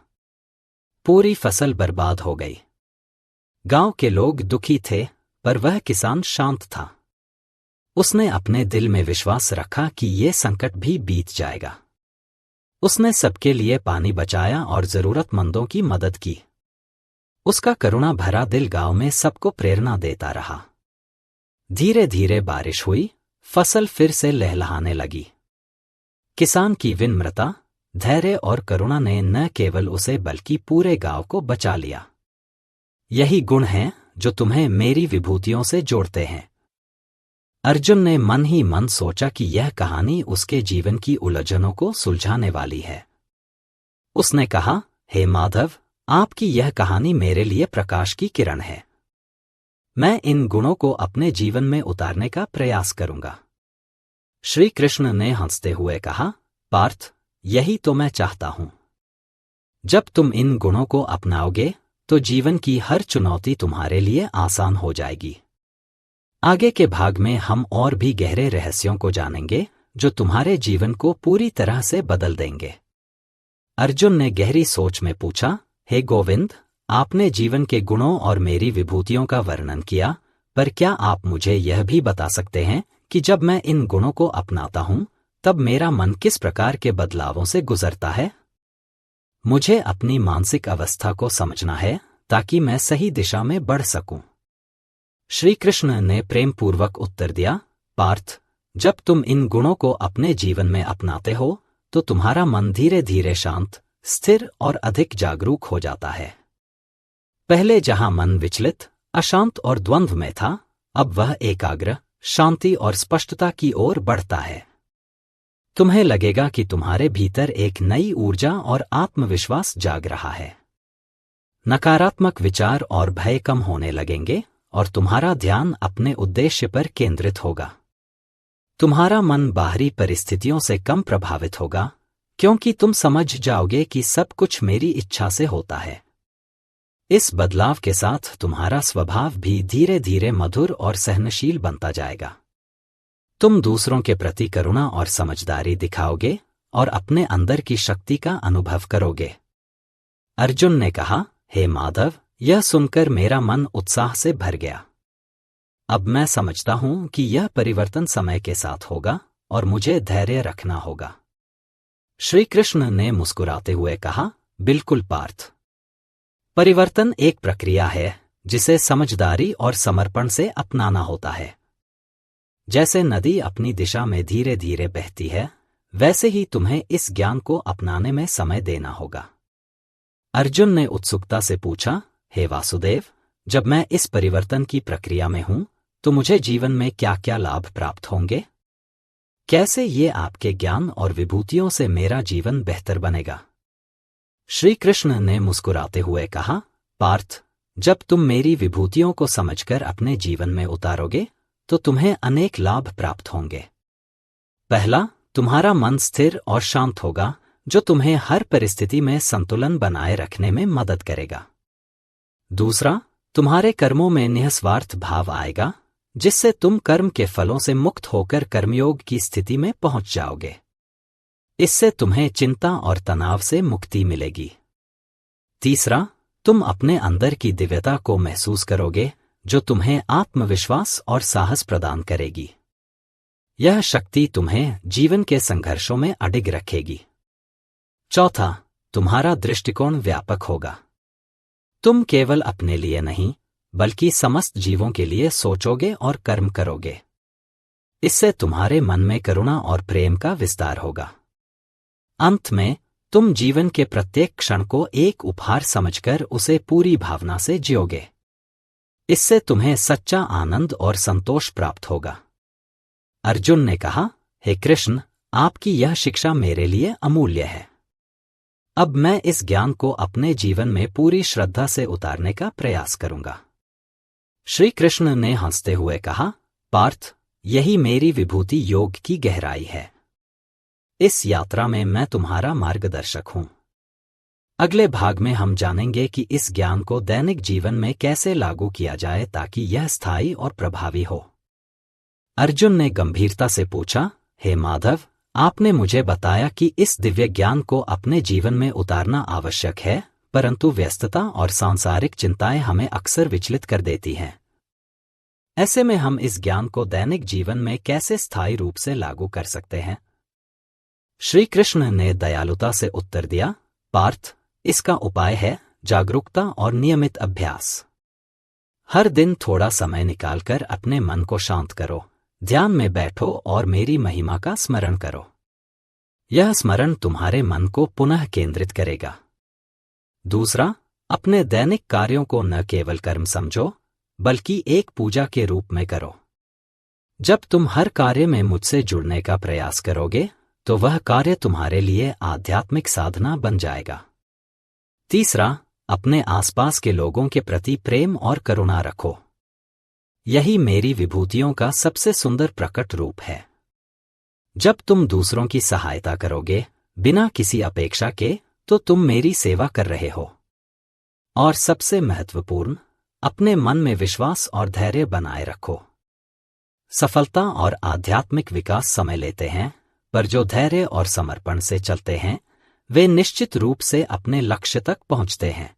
पूरी फसल बर्बाद हो गई। गांव के लोग दुखी थे, पर वह किसान शांत था। उसने अपने दिल में विश्वास रखा कि ये संकट भी बीत जाएगा। उसने सबके लिए पानी बचाया और जरूरतमंदों की मदद की। उसका करुणा भरा दिल गांव में सबको प्रेरणा देता रहा। धीरे धीरे बारिश हुई, फसल फिर से लहलहाने लगी। किसान की विनम्रता, धैर्य और करुणा ने न केवल उसे बल्कि पूरे गांव को बचा लिया। यही गुण हैं जो तुम्हें मेरी विभूतियों से जोड़ते हैं। अर्जुन ने मन ही मन सोचा कि यह कहानी उसके जीवन की उलझनों को सुलझाने वाली है। उसने कहा, हे माधव, आपकी यह कहानी मेरे लिए प्रकाश की किरण है। मैं इन गुणों को अपने जीवन में उतारने का प्रयास करूंगा। श्री कृष्ण ने हंसते हुए कहा, पार्थ, यही तो मैं चाहता हूं। जब तुम इन गुणों को अपनाओगे तो जीवन की हर चुनौती तुम्हारे लिए आसान हो जाएगी। आगे के भाग में हम और भी गहरे रहस्यों को जानेंगे जो तुम्हारे जीवन को पूरी तरह से बदल देंगे। अर्जुन ने गहरी सोच में पूछा, हे गोविंद, आपने जीवन के गुणों और मेरी विभूतियों का वर्णन किया, पर क्या आप मुझे यह भी बता सकते हैं कि जब मैं इन गुणों को अपनाता हूं, तब मेरा मन किस प्रकार के बदलावों से गुजरता है? मुझे अपनी मानसिक अवस्था को समझना है ताकि मैं सही दिशा में बढ़ सकूं। श्री कृष्ण ने प्रेमपूर्वक उत्तर दिया, पार्थ, जब तुम इन गुणों को अपने जीवन में अपनाते हो तो तुम्हारा मन धीरे धीरे शांत, स्थिर और अधिक जागरूक हो जाता है। पहले जहां मन विचलित, अशांत और द्वंद्व में था, अब वह एकाग्र, शांति और स्पष्टता की ओर बढ़ता है। तुम्हें लगेगा कि तुम्हारे भीतर एक नई ऊर्जा और आत्मविश्वास जाग रहा है। नकारात्मक विचार और भय कम होने लगेंगे और तुम्हारा ध्यान अपने उद्देश्य पर केंद्रित होगा। तुम्हारा मन बाहरी परिस्थितियों से कम प्रभावित होगा, क्योंकि तुम समझ जाओगे कि सब कुछ मेरी इच्छा से होता है। इस बदलाव के साथ तुम्हारा स्वभाव भी धीरे धीरे मधुर और सहनशील बनता जाएगा। तुम दूसरों के प्रति करुणा और समझदारी दिखाओगे और अपने अंदर की शक्ति का अनुभव करोगे। अर्जुन ने कहा, हे माधव, यह सुनकर मेरा मन उत्साह से भर गया। अब मैं समझता हूं कि यह परिवर्तन समय के साथ होगा और मुझे धैर्य रखना होगा। श्री कृष्ण ने मुस्कुराते हुए कहा, बिल्कुल पार्थ। परिवर्तन एक प्रक्रिया है जिसे समझदारी और समर्पण से अपनाना होता है। जैसे नदी अपनी दिशा में धीरे धीरे बहती है, वैसे ही तुम्हें इस ज्ञान को अपनाने में समय देना होगा। अर्जुन ने उत्सुकता से पूछा, हे वासुदेव, जब मैं इस परिवर्तन की प्रक्रिया में हूं तो मुझे जीवन में क्या क्या लाभ प्राप्त होंगे? कैसे ये आपके ज्ञान और विभूतियों से मेरा जीवन बेहतर बनेगा? श्री कृष्ण ने मुस्कुराते हुए कहा, पार्थ, जब तुम मेरी विभूतियों को समझकर अपने जीवन में उतारोगे तो तुम्हें अनेक लाभ प्राप्त होंगे। पहला, तुम्हारा मन स्थिर और शांत होगा, जो तुम्हें हर परिस्थिति में संतुलन बनाए रखने में मदद करेगा। दूसरा, तुम्हारे कर्मों में निस्वार्थ भाव आएगा, जिससे तुम कर्म के फलों से मुक्त होकर कर्मयोग की स्थिति में पहुंच जाओगे। इससे तुम्हें चिंता और तनाव से मुक्ति मिलेगी। तीसरा, तुम अपने अंदर की दिव्यता को महसूस करोगे, जो तुम्हें आत्मविश्वास और साहस प्रदान करेगी। यह शक्ति तुम्हें जीवन के संघर्षों में अडिग रखेगी। चौथा, तुम्हारा दृष्टिकोण व्यापक होगा। तुम केवल अपने लिए नहीं, बल्कि समस्त जीवों के लिए सोचोगे और कर्म करोगे। इससे तुम्हारे मन में करुणा और प्रेम का विस्तार होगा। अंत में, तुम जीवन के प्रत्येक क्षण को एक उपहार समझकर उसे पूरी भावना से जियोगे। इससे तुम्हें सच्चा आनंद और संतोष प्राप्त होगा। अर्जुन ने कहा, हे कृष्ण, आपकी यह शिक्षा मेरे लिए अमूल्य है। अब मैं इस ज्ञान को अपने जीवन में पूरी श्रद्धा से उतारने का प्रयास करूंगा। श्री कृष्ण ने हंसते हुए कहा, पार्थ, यही मेरी विभूति योग की गहराई है। इस यात्रा में मैं तुम्हारा मार्गदर्शक हूं। अगले भाग में हम जानेंगे कि इस ज्ञान को दैनिक जीवन में कैसे लागू किया जाए ताकि यह स्थायी और प्रभावी हो। अर्जुन ने गंभीरता से पूछा, हे माधव, आपने मुझे बताया कि इस दिव्य ज्ञान को अपने जीवन में उतारना आवश्यक है, परंतु व्यस्तता और सांसारिक चिंताएं हमें अक्सर विचलित कर देती हैं। ऐसे में हम इस ज्ञान को दैनिक जीवन में कैसे स्थायी रूप से लागू कर सकते हैं? श्री कृष्ण ने दयालुता से उत्तर दिया, पार्थ, इसका उपाय है जागरूकता और नियमित अभ्यास। हर दिन थोड़ा समय निकालकर अपने मन को शांत करो, ध्यान में बैठो और मेरी महिमा का स्मरण करो। यह स्मरण तुम्हारे मन को पुनः केंद्रित करेगा। दूसरा, अपने दैनिक कार्यों को न केवल कर्म समझो, बल्कि एक पूजा के रूप में करो। जब तुम हर कार्य में मुझसे जुड़ने का प्रयास करोगे, तो वह कार्य तुम्हारे लिए आध्यात्मिक साधना बन जाएगा। तीसरा, अपने आसपास के लोगों के प्रति प्रेम और करुणा रखो। यही मेरी विभूतियों का सबसे सुंदर प्रकट रूप है। जब तुम दूसरों की सहायता करोगे, बिना किसी अपेक्षा के, तो तुम मेरी सेवा कर रहे हो। और सबसे महत्वपूर्ण, अपने मन में विश्वास और धैर्य बनाए रखो। सफलता और आध्यात्मिक विकास समय लेते हैं, पर जो धैर्य और समर्पण से चलते हैं, वे निश्चित रूप से अपने लक्ष्य तक पहुंचते हैं।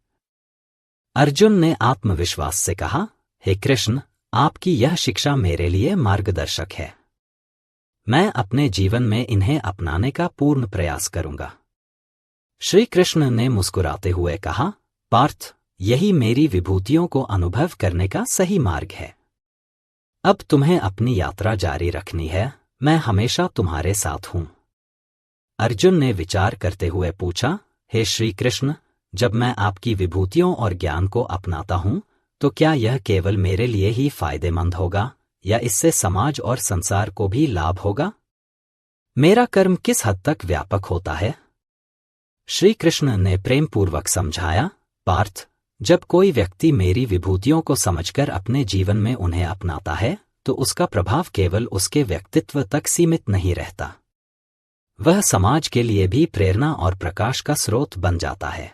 अर्जुन ने आत्मविश्वास से कहा, हे कृष्ण, आपकी यह शिक्षा मेरे लिए मार्गदर्शक है। मैं अपने जीवन में इन्हें अपनाने का पूर्ण प्रयास करूंगा। श्री कृष्ण ने मुस्कुराते हुए कहा, पार्थ, यही मेरी विभूतियों को अनुभव करने का सही मार्ग है। अब तुम्हें अपनी यात्रा जारी रखनी है, मैं हमेशा तुम्हारे साथ हूं। अर्जुन ने विचार करते हुए पूछा, हे श्री कृष्ण, जब मैं आपकी विभूतियों और ज्ञान को अपनाता हूं तो क्या यह केवल मेरे लिए ही फायदेमंद होगा या इससे समाज और संसार को भी लाभ होगा? मेरा कर्म किस हद तक व्यापक होता है? श्री कृष्ण ने प्रेमपूर्वक समझाया, पार्थ, जब कोई व्यक्ति मेरी विभूतियों को समझकर अपने जीवन में उन्हें अपनाता है तो उसका प्रभाव केवल उसके व्यक्तित्व तक सीमित नहीं रहता, वह समाज के लिए भी प्रेरणा और प्रकाश का स्रोत बन जाता है।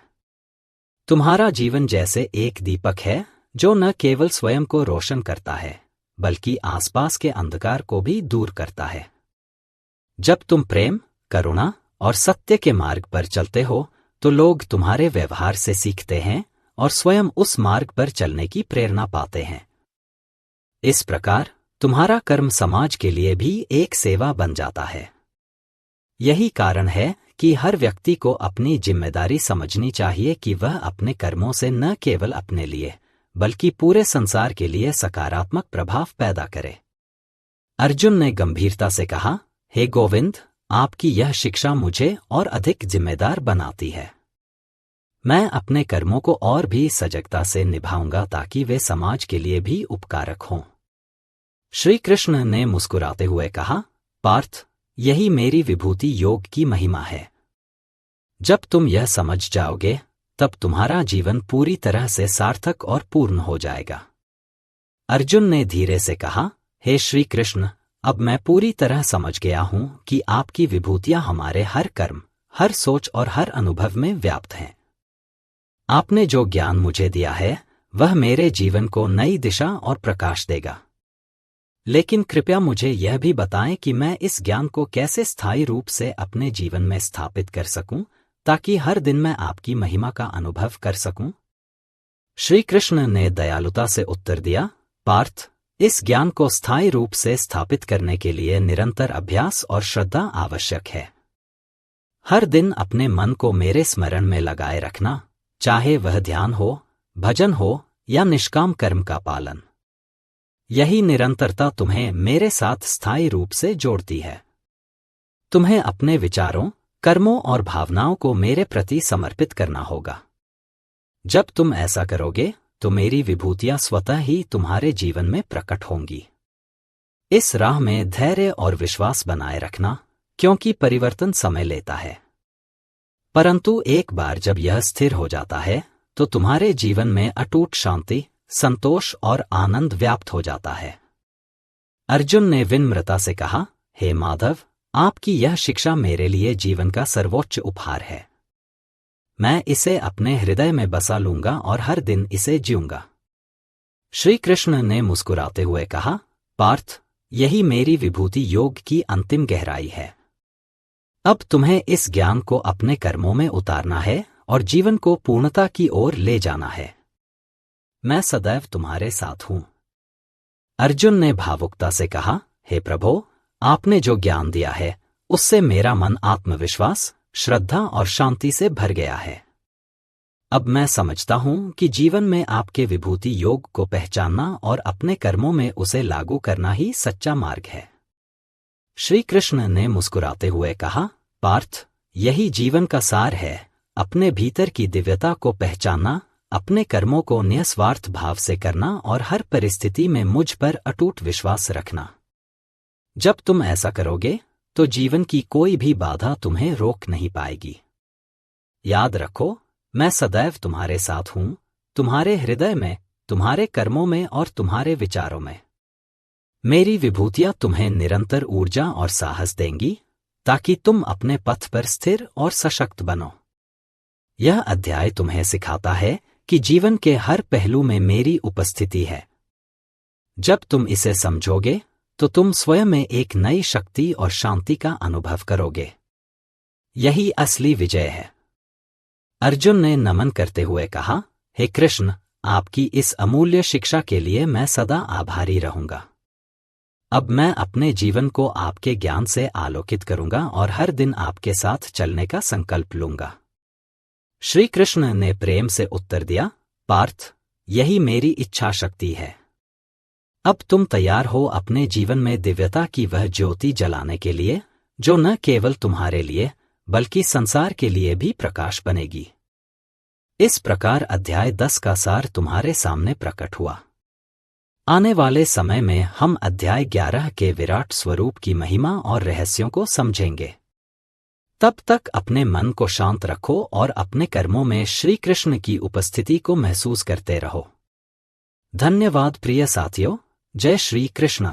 तुम्हारा जीवन जैसे एक दीपक है जो न केवल स्वयं को रोशन करता है बल्कि आसपास के अंधकार को भी दूर करता है। जब तुम प्रेम, करुणा और सत्य के मार्ग पर चलते हो तो लोग तुम्हारे व्यवहार से सीखते हैं और स्वयं उस मार्ग पर चलने की प्रेरणा पाते हैं। इस प्रकार तुम्हारा कर्म समाज के लिए भी एक सेवा बन जाता है। यही कारण है कि हर व्यक्ति को अपनी जिम्मेदारी समझनी चाहिए कि वह अपने कर्मों से न केवल अपने लिए बल्कि पूरे संसार के लिए सकारात्मक प्रभाव पैदा करे। अर्जुन ने गंभीरता से कहा, हे गोविंद, आपकी यह शिक्षा मुझे और अधिक जिम्मेदार बनाती है। मैं अपने कर्मों को और भी सजगता से निभाऊंगा ताकि वे समाज के लिए भी उपकारक हों। श्री कृष्ण ने मुस्कुराते हुए कहा, पार्थ, यही मेरी विभूति योग की महिमा है। जब तुम यह समझ जाओगे तब तुम्हारा जीवन पूरी तरह से सार्थक और पूर्ण हो जाएगा। अर्जुन ने धीरे से कहा, हे श्री कृष्ण, अब मैं पूरी तरह समझ गया हूं कि आपकी विभूतियां हमारे हर कर्म, हर सोच और हर अनुभव में व्याप्त हैं। आपने जो ज्ञान मुझे दिया है वह मेरे जीवन को नई दिशा और प्रकाश देगा। लेकिन कृपया मुझे यह भी बताएं कि मैं इस ज्ञान को कैसे स्थायी रूप से अपने जीवन में स्थापित कर सकूं ताकि हर दिन मैं आपकी महिमा का अनुभव कर सकूं। श्री कृष्ण ने दयालुता से उत्तर दिया, पार्थ, इस ज्ञान को स्थायी रूप से स्थापित करने के लिए निरंतर अभ्यास और श्रद्धा आवश्यक है। हर दिन अपने मन को मेरे स्मरण में लगाए रखना, चाहे वह ध्यान हो, भजन हो या निष्काम कर्म का पालन। यही निरंतरता तुम्हें मेरे साथ स्थायी रूप से जोड़ती है। तुम्हें अपने विचारों, कर्मों और भावनाओं को मेरे प्रति समर्पित करना होगा। जब तुम ऐसा करोगे तो मेरी विभूतियां स्वतः ही तुम्हारे जीवन में प्रकट होंगी। इस राह में धैर्य और विश्वास बनाए रखना, क्योंकि परिवर्तन समय लेता है, परंतु एक बार जब यह स्थिर हो जाता है तो तुम्हारे जीवन में अटूट शांति, संतोष और आनंद व्याप्त हो जाता है। अर्जुन ने विनम्रता से कहा, हे माधव, आपकी यह शिक्षा मेरे लिए जीवन का सर्वोच्च उपहार है। मैं इसे अपने हृदय में बसा लूंगा और हर दिन इसे जीऊंगा। श्री कृष्ण ने मुस्कुराते हुए कहा, पार्थ, यही मेरी विभूति योग की अंतिम गहराई है। अब तुम्हें इस ज्ञान को अपने कर्मों में उतारना है और जीवन को पूर्णता की ओर ले जाना है। मैं सदैव तुम्हारे साथ हूं। अर्जुन ने भावुकता से कहा, हे प्रभो, आपने जो ज्ञान दिया है उससे मेरा मन आत्मविश्वास, श्रद्धा और शांति से भर गया है। अब मैं समझता हूं कि जीवन में आपके विभूति योग को पहचानना और अपने कर्मों में उसे लागू करना ही सच्चा मार्ग है। श्री कृष्ण ने मुस्कुराते हुए कहा, पार्थ, यही जीवन का सार है, अपने भीतर की दिव्यता को पहचानना, अपने कर्मों को निस्वार्थ भाव से करना और हर परिस्थिति में मुझ पर अटूट विश्वास रखना। जब तुम ऐसा करोगे तो जीवन की कोई भी बाधा तुम्हें रोक नहीं पाएगी। याद रखो, मैं सदैव तुम्हारे साथ हूं, तुम्हारे हृदय में, तुम्हारे कर्मों में और तुम्हारे विचारों में। मेरी विभूतियां तुम्हें निरंतर ऊर्जा और साहस देंगी ताकि तुम अपने पथ पर स्थिर और सशक्त बनो। यह अध्याय तुम्हें सिखाता है कि जीवन के हर पहलू में मेरी उपस्थिति है। जब तुम इसे समझोगे तो तुम स्वयं में एक नई शक्ति और शांति का अनुभव करोगे। यही असली विजय है। अर्जुन ने नमन करते हुए कहा, हे कृष्ण, आपकी इस अमूल्य शिक्षा के लिए मैं सदा आभारी रहूंगा। अब मैं अपने जीवन को आपके ज्ञान से आलोकित करूंगा और हर दिन आपके साथ चलने का संकल्प लूंगा। श्री कृष्ण ने प्रेम से उत्तर दिया, पार्थ, यही मेरी इच्छा शक्ति है। अब तुम तैयार हो अपने जीवन में दिव्यता की वह ज्योति जलाने के लिए जो न केवल तुम्हारे लिए बल्कि संसार के लिए भी प्रकाश बनेगी। इस प्रकार अध्याय 10 का सार तुम्हारे सामने प्रकट हुआ। आने वाले समय में हम अध्याय 11 के विराट स्वरूप की महिमा और रहस्यों को समझेंगे। तब तक अपने मन को शांत रखो और अपने कर्मों में श्री कृष्ण की उपस्थिति को महसूस करते रहो। धन्यवाद प्रिय साथियों। जय श्री कृष्ण।